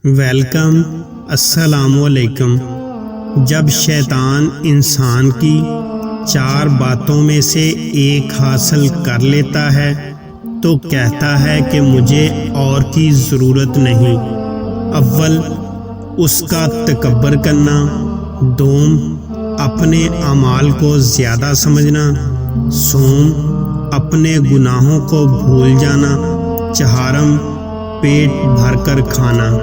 Welcome, السلام علیکم۔ جب شیطان انسان کی 4 باتوں میں سے ایک حاصل کر لیتا ہے تو کہتا ہے کہ مجھے اور کی ضرورت نہیں۔ اول، اس کا تکبر کرنا۔ دوم، اپنے اعمال کو زیادہ سمجھنا۔ سوم، اپنے گناہوں کو بھول جانا۔ چہارم، پیٹ بھر کر کھانا۔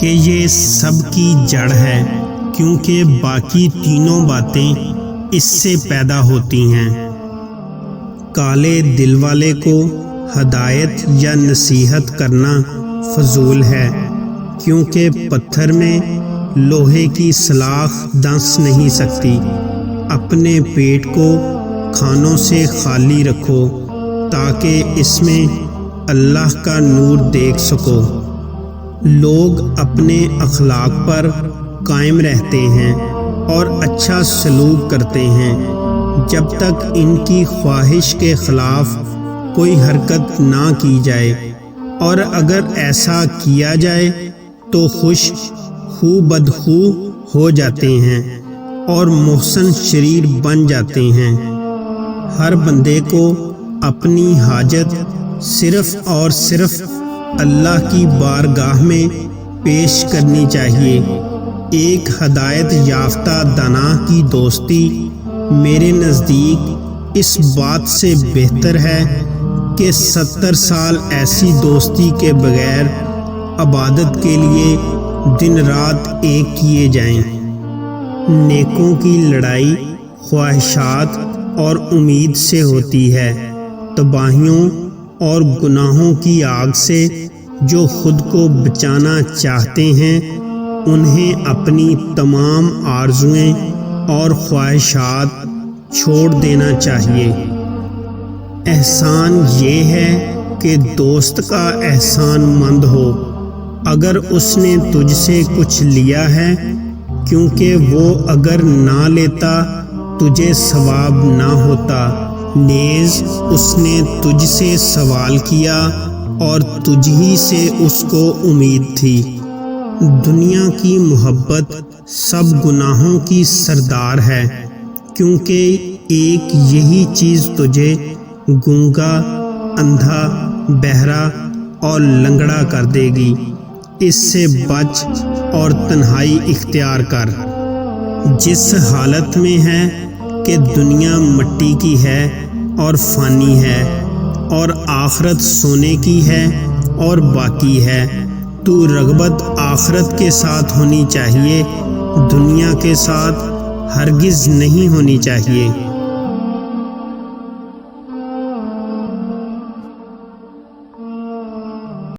کہ یہ سب کی جڑ ہے، کیونکہ باقی تینوں باتیں اس سے پیدا ہوتی ہیں۔ کالے دل والے کو ہدایت یا نصیحت کرنا فضول ہے، کیونکہ پتھر میں لوہے کی سلاخ دھنس نہیں سکتی۔ اپنے پیٹ کو کھانوں سے خالی رکھو تاکہ اس میں اللہ کا نور دیکھ سکو۔ لوگ اپنے اخلاق پر قائم رہتے ہیں اور اچھا سلوک کرتے ہیں جب تک ان کی خواہش کے خلاف کوئی حرکت نہ کی جائے، اور اگر ایسا کیا جائے تو خوش خو بدخو ہو جاتے ہیں اور محسن شریر بن جاتے ہیں۔ ہر بندے کو اپنی حاجت صرف اور صرف اللہ کی بارگاہ میں پیش کرنی چاہیے۔ ایک ہدایت یافتہ دانا کی دوستی میرے نزدیک اس بات سے بہتر ہے کہ 70 سال ایسی دوستی کے بغیر عبادت کے لیے دن رات ایک کیے جائیں۔ نیکوں کی لڑائی خواہشات اور امید سے ہوتی ہے۔ تباہیوں اور گناہوں کی آگ سے جو خود کو بچانا چاہتے ہیں، انہیں اپنی تمام آرزوئیں اور خواہشات چھوڑ دینا چاہیے۔ احسان یہ ہے کہ دوست کا احسان مند ہو اگر اس نے تجھ سے کچھ لیا ہے، کیونکہ وہ اگر نہ لیتا تجھے ثواب نہ ہوتا، نیز اس نے تجھ سے سوال کیا اور تجھ ہی سے اس کو امید تھی۔ دنیا کی محبت سب گناہوں کی سردار ہے، کیونکہ ایک یہی چیز تجھے گونگا، اندھا، بہرا اور لنگڑا کر دے گی۔ اس سے بچ اور تنہائی اختیار کر۔ جس حالت میں ہے کہ دنیا مٹی کی ہے اور فانی ہے، اور آخرت سونے کی ہے اور باقی ہے، تو رغبت آخرت کے ساتھ ہونی چاہیے، دنیا کے ساتھ ہرگز نہیں ہونی چاہیے۔